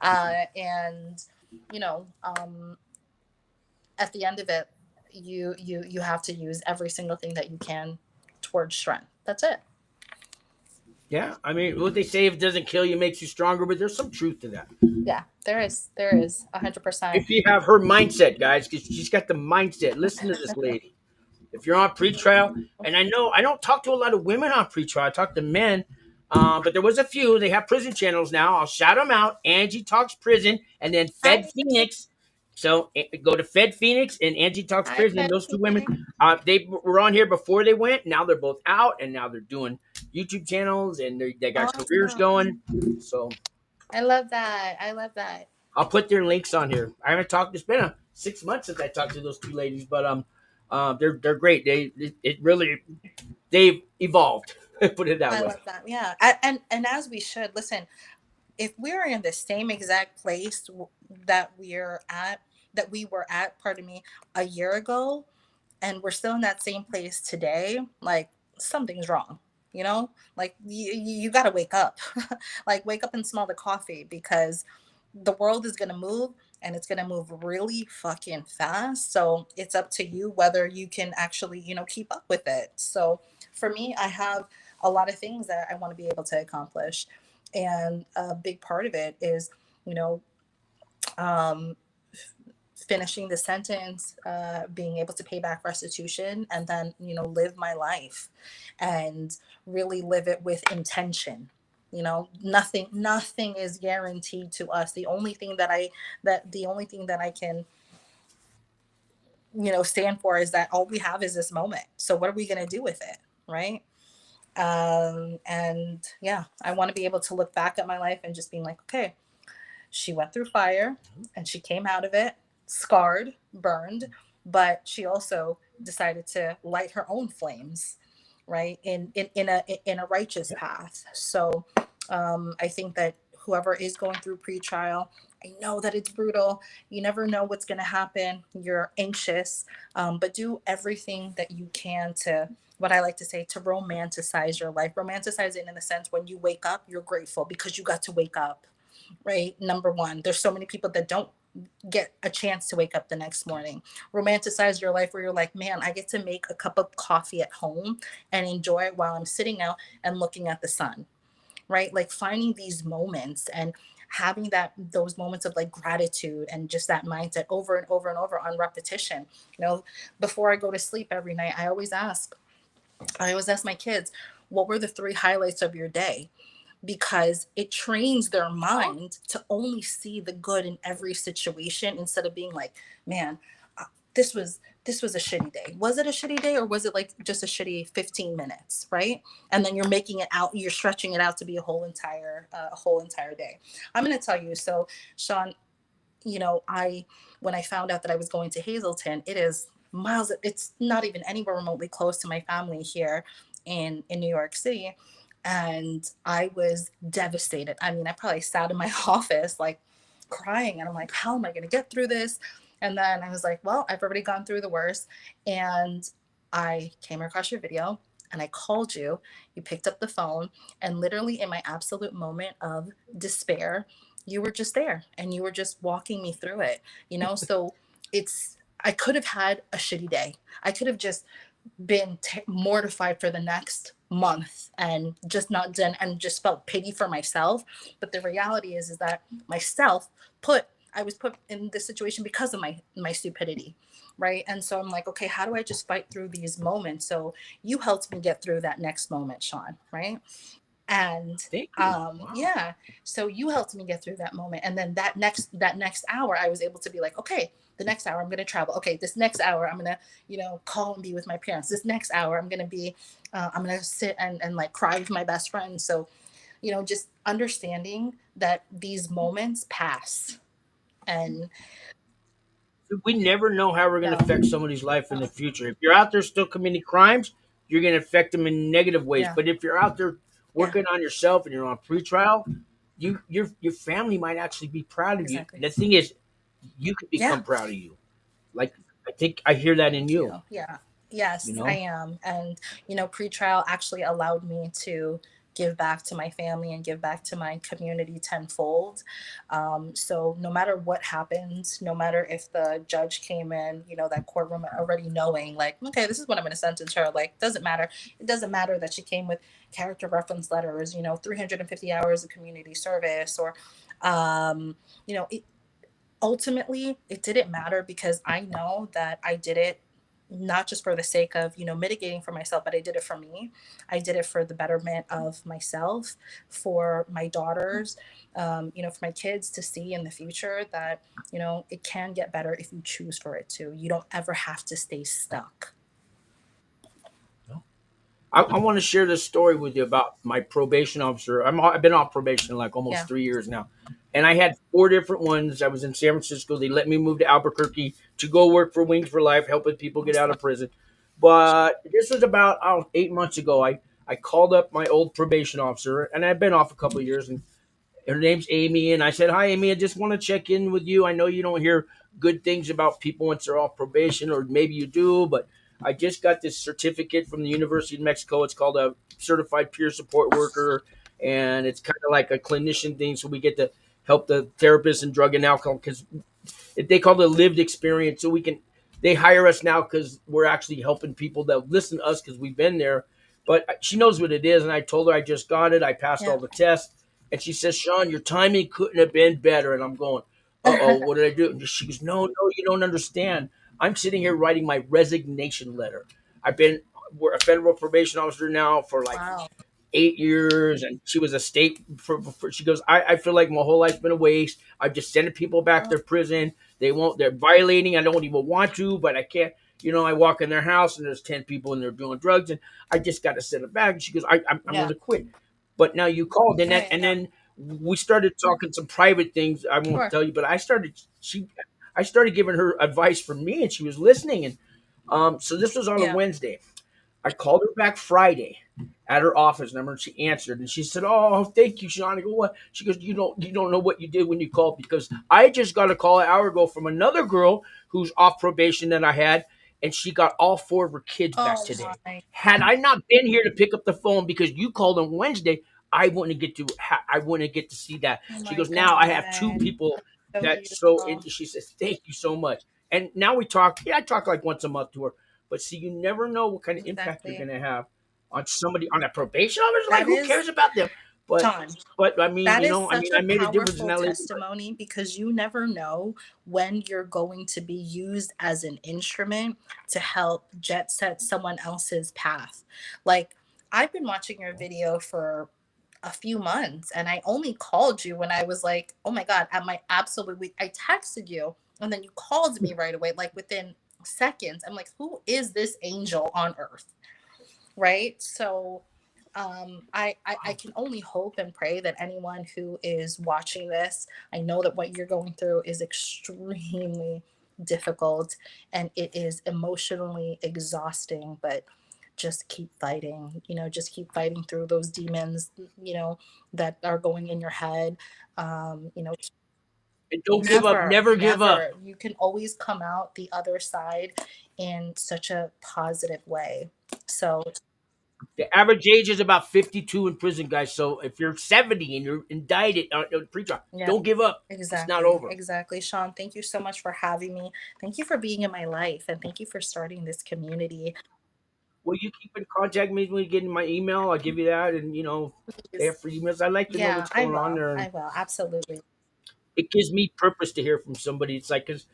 and you know, at the end of it, you have to use every single thing that you can towards strength. That's it. Yeah, I mean, what they say, if it doesn't kill you, makes you stronger. But there's some truth to that. Yeah, there is 100%. If you have her mindset, guys, because she's got the mindset. Listen to this lady. If you're on pretrial, and I know I don't talk to a lot of women on pretrial, I talk to men, but there was a few. They have prison channels now. I'll shout them out. Angie Talks Prison, and then Hi, Fed Phoenix. So go to Fed Phoenix and Angie Talks hi, Prison. Those two women, Fetty. they were on here before they went. Now they're both out, and now they're doing YouTube channels, and they got careers Awesome. going. So I love that. I love that. I'll put their links on here. I haven't talked. It's been 6 months since I talked to those two ladies, but they're great. It really they've evolved. Put it that I way. love that. Yeah, and as we should listen. If we're in the same exact place that we were at, pardon me, a year ago, and we're still in that same place today, like something's wrong, you know? Like you got to wake up. Like wake up and smell the coffee, because the world is going to move, and it's going to move really fucking fast. So it's up to you whether you can actually, keep up with it. So for me, I have a lot of things that I want to be able to accomplish. And a big part of it is, you know, um, finishing the sentence, being able to pay back restitution, and then live my life and really live it with intention. Nothing is guaranteed to us. The only thing that I can stand for is that all we have is this moment. So what are we going to do with it, right? And yeah, I want to be able to look back at my life and just being like, okay, she went through fire and she came out of it scarred, burned, but she also decided to light her own flames, right? In a righteous path. So I think that whoever is going through pretrial, I know that it's brutal. You never know what's going to happen. You're anxious, but do everything that you can to, what I like to say, to romanticize your life. Romanticize it in the sense, when you wake up, you're grateful because you got to wake up, right? Number one, there's so many people that don't get a chance to wake up the next morning. Romanticize your life where you're like, man, I get to make a cup of coffee at home and enjoy it while I'm sitting out and looking at the sun, right? Like finding these moments and having those moments of like gratitude and just that mindset over and over and over on repetition. Before I go to sleep every night, I always ask my kids, what were the three highlights of your day? Because it trains their mind to only see the good in every situation, instead of being like, man, this was a shitty day. Was it a shitty day, or was it like just a shitty 15 minutes, right? And then you're stretching it out to be a whole entire day. I'm going to tell you. So Sean, I when I found out that I was going to Hazelton, it is miles, it's not even anywhere remotely close to my family here in New York City. And I was devastated. I mean, I probably sat in my office like crying, and I'm like, how am I going to get through this? And then I was like, well, I've already gone through the worst. And I came across your video and I called you. You picked up the phone, and literally in my absolute moment of despair, you were just there and you were just walking me through it. So I could have had a shitty day. I could have just been mortified for the next month and just not done, and just felt pity for myself. But the reality is that myself I was put in this situation because of my stupidity, right? And so I'm like, okay, how do I just fight through these moments? So you helped me get through that next moment, Sean, right? And Thank you. Wow. yeah, so you helped me get through that moment. And then that next hour, I was able to be like, okay, the next hour I'm going to travel. Okay, this next hour I'm going to call and be with my parents. This next hour I'm going to sit and like cry with my best friend. So just understanding that these moments pass, And We never know how we're going to no, affect somebody's life in the no, future. If you're out there still committing crimes, you're going to affect them in negative ways. yeah, But if you're out there yeah, working on yourself and you're on pretrial, your family might actually be proud of you. exactly. The thing is, you could Yeah. become proud of you. Like I think I hear that in Thank you. you. Yeah. You Yes, I know. am. And, pretrial actually allowed me to give back to my family and give back to my community tenfold. So no matter what happens, no matter if the judge came in, that courtroom already knowing, like, okay, this is what I'm going to sentence her, like, doesn't matter. It doesn't matter that she came with character reference letters, 350 hours of community service, or, you know, it, ultimately it didn't matter because I know that I did it not just for the sake of mitigating for myself, but I did it for me. I did it for the betterment of myself, for my daughters, for my kids to see in the future that it can get better if you choose for it to. You don't ever have to stay stuck. I want to share this story with you about my probation officer. I've been off probation like almost Yeah. 3 years now, and I had four different ones. I was in San Francisco. They let me move to Albuquerque to go work for Wings for Life, helping people get out Awesome. of prison. But this was about 8 months ago. I called up my old probation officer, and I've been off a couple of years, and her name's Amy, and I said, "Hi, Amy. I just want to check in with you. I know you don't hear good things about people once they're off probation, or maybe you do, but I just got this certificate from the University of Mexico. It's called a certified peer support worker, and it's kind of like a clinician thing. So we get to help the therapists in drug and alcohol because they call it a lived experience. So we can they hire us now because we're actually helping people that listen to us because we've been there. But she knows what it is, and I told her I just got it. I passed Yeah. all the tests, and she says, "Sean, your timing couldn't have been better." And I'm going, "Uh oh, what did I do?" And she goes, "No, no, you don't understand. I'm sitting here writing my resignation letter. We're a federal probation officer now for like Wow. 8 years, and she was a state. She goes, I feel like my whole life's been a waste. I'm just sending people back Oh, to prison. They're violating. I don't even want to, but I can't. I walk in their house and there's 10 people and they're doing drugs, and I just got to send it back. And she goes, I'm yeah. going to quit. But now you called, and Yeah. Yeah. then we started talking some private things. I won't Sure. tell you, but I started giving her advice from me, and she was listening. And so this was on a Yeah. Wednesday. I called her back Friday at her office number, and she answered, and she said, "Oh, thank you, Sean." I go, "What?" She goes, "You don't know what you did when you called, because I just got a call an hour ago from another girl who's off probation that I had, and she got all four of her kids back Oh today. my. Had I not been here to pick up the phone because you called on Wednesday, I wouldn't get to see that." Oh She my goes, "Now I have two God. people So that so," and beautiful. she says, "Thank you so much." And now we talk. Yeah, I talk like once a month to her. But see, you never know what kind of impact you're Exactly. going to have on somebody, on a probation officer. Like, That who is, cares about them? But Sean, I mean, that is such I a made a difference in powerful that lady. testimony because you never know when you're going to be used as an instrument to help jet set someone else's path. Like, I've been watching your video for a few months and I only called you when I was like, oh my God, at my absolute week. I texted you and then you called me right away, like within seconds. I'm like, who is this angel on earth? Right? So I can only hope and pray that anyone who is watching this, I know that what you're going through is extremely difficult and it is emotionally exhausting, but just keep fighting, just keep fighting through those demons, that are going in your head. And don't give up. Never, Never give up. never. You can always come out the other side in such a positive way. So, The average age is about 52 in prison, guys. So if you're 70 and you're indicted on pre-trial, yeah. don't give up. It's not Exactly. over. Exactly. Sean, thank you so much for having me. Thank you for being in my life and thank you for starting this community. Will you keep in contact with me when you get in my email? I'll give you that. And, Please. after emails, I like to know Yeah, what's I going on will. there. I And will. Absolutely. it gives me purpose to hear from somebody. It's like, because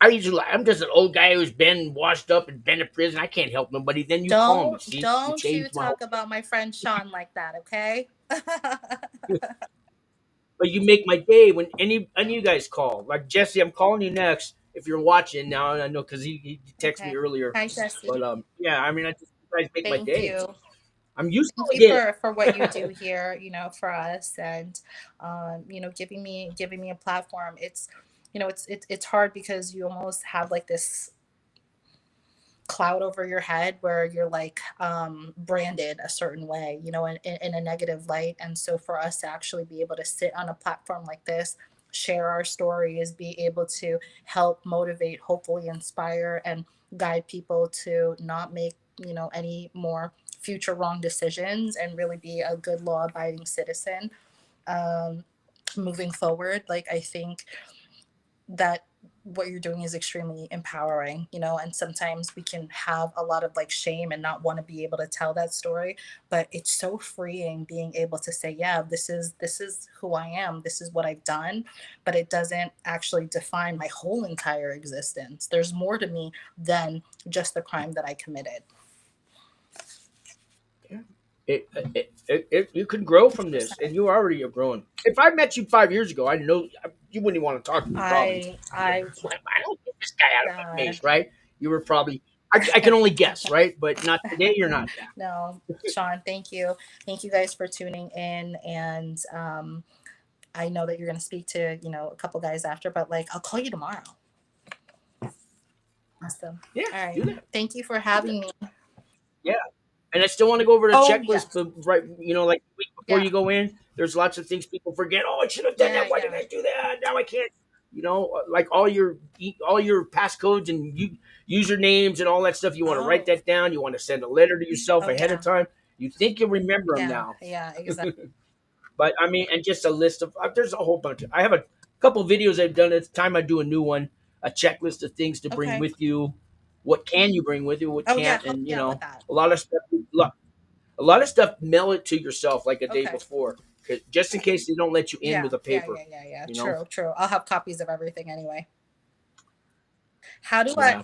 I'm just an old guy who's been washed up and been to prison. I can't help nobody. Then you call me. See, you Don't you changed my whole. talk about my friend Sean like that, okay? But you make my day when any of you guys call. Like Jesse, I'm calling you next if you're watching now. And I know because he texted me Okay. earlier. Hi, Jesse. But yeah, I mean, you guys make my Thank day. you. I'm used Thank to you it. for what you do here, for us and giving me a platform. it's hard because you almost have like this cloud over your head where you're like branded a certain way, in a negative light. And so for us to actually be able to sit on a platform like this, share our stories, be able to help motivate, hopefully inspire, and guide people to not make, any more future wrong decisions, and really be a good law abiding citizen, um, moving forward. Like, I think that what you're doing is extremely empowering, and sometimes we can have a lot of like shame and not want to be able to tell that story, but it's so freeing being able to say, yeah, this is who I am, this is what I've done, but it doesn't actually define my whole entire existence. There's more to me than just the crime that I committed. Yeah. You can grow from this, 100%. and you already are growing. If I met you 5 years ago, I know you wouldn't want to talk to me. Probably, I well, I don't get this guy out of my yeah. face, right? You were probably. I can only guess, right? But not today. You're not that. No, Sean, thank you guys for tuning in. And I know that you're going to speak to, a couple guys after, but like, I'll call you tomorrow. Awesome. Yeah, All do right. that. Thank you for Do that. having me. Yeah. And I still want to go over the Oh, checklist, yes. but right, like the week before Yeah. you go in, there's lots of things people forget. Oh, I should have done Yeah. that. Why did Yeah. I do that? Now I can't. Like all your passcodes and usernames and all that stuff. You want to write Oh, that down. You want to send a letter to yourself oh, ahead of yeah. time. You think you'll remember them Yeah. now, Yeah. Exactly. but I mean, and just a list of there's a whole bunch. I have a couple videos I've done. It's time I do a new one, a checklist of things to bring Okay. with you. What can you bring with you? What Oh, yeah. can't? Help And me out with that. a lot of stuff. A lot of stuff, mail it to yourself like a day Okay. before, just in case they don't let you in Yeah. with a Yeah. paper. Yeah. Yeah. Yeah. You know? True. True. I'll have copies of everything anyway. How do I, Yeah.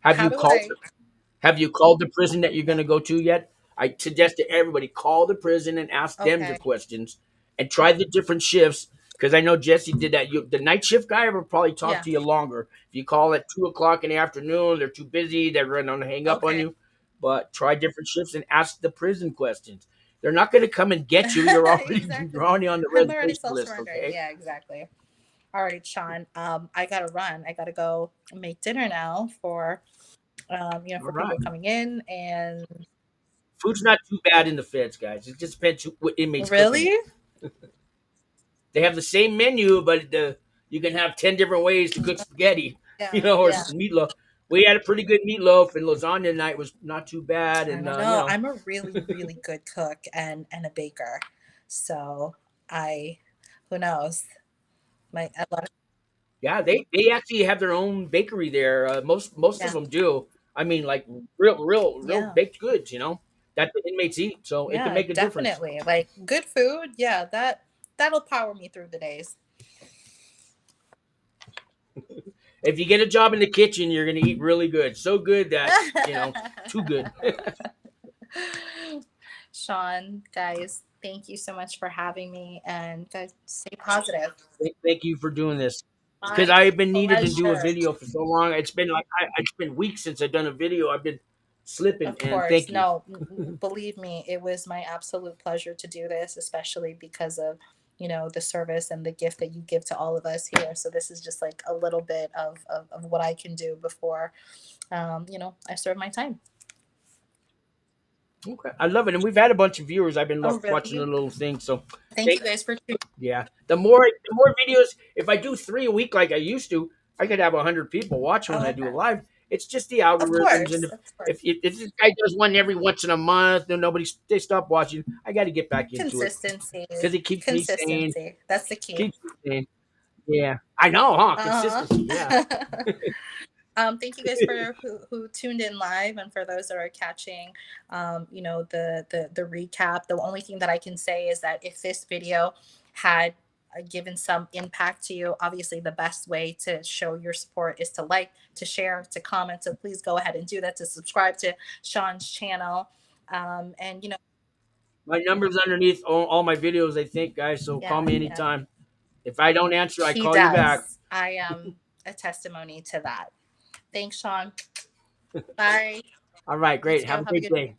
Have how you do called? I, Have you called the prison that you're going to go to yet? I suggest to everybody call the prison and ask them the okay. questions, and try the different shifts. Because I know Jesse did that. The night shift guy will probably talk Yeah. to you longer. If you call at 2 o'clock in the afternoon, they're too busy. They're going to hang up on Okay. you. But try different shifts and ask the prison questions. They're not going to come and get you. You're already Exactly. you're already on the I'm already reservation self list. surrendering. Okay. Yeah, exactly. All right, Sean. I gotta run. I gotta go make dinner now for All for right. people coming in. And Food's not too bad in the feds, guys. It just depends what inmates cooking really, it. They have the same menu, but you can have 10 different ways to cook spaghetti, yeah, or yeah. meatloaf. We had a pretty good meatloaf, and lasagna tonight was not too bad. I And don't know. I'm a really, really good cook and a baker. So I, who knows? My a lot of, yeah, they actually have their own bakery there. Most of yeah, them do. I mean, like real yeah, baked goods, that the inmates eat, so it can yeah. make a difference. Definitely. Like good food. Yeah, that'll power me through the days. If you get a job in the kitchen, you're gonna eat really good, so good that too good. Sean, guys, thank you so much for having me. And guys, stay positive. Thank you for doing this. Because My I've been needed to do a pleasure. video for so long. It's been it's been weeks since I've done a video. I've been slipping, Of and course. thank you. No, believe me, it was my absolute pleasure to do this, especially because of, the service and the gift that you give to all of us here. So this is just like a little bit of what I can do before, I serve my time. Okay, I love it, and we've had a bunch of viewers. I've been Oh, watching the really? little thing. So Thank you thank guys for tuning. yeah. The more videos, if I do 3 a week like I used to, I could have 100 people watching when Oh, I do a okay. live. It's just the Of algorithms, and course. if Of course. if, if this guy does one every once in a month, then they stop watching. I got to get back into it Consistency. because it keeps me sane. Consistency. That's the key. Keeps me sane. Yeah, I know, huh? Consistency. Yeah. Uh-huh. Thank you guys for who tuned in live, and for those that are catching, the recap. The only thing that I can say is that if this video had given some impact to you, obviously the best way to show your support is to like, to share, to comment. So please go ahead and do that. To subscribe to Sean's channel, and My number's underneath all my videos, I think, guys. So call yeah, me yeah, anytime. If I don't answer, I he call you back. does. I am a testimony to that. Thanks, Sean. Bye. All right, You great. too. Have a Have a great good day.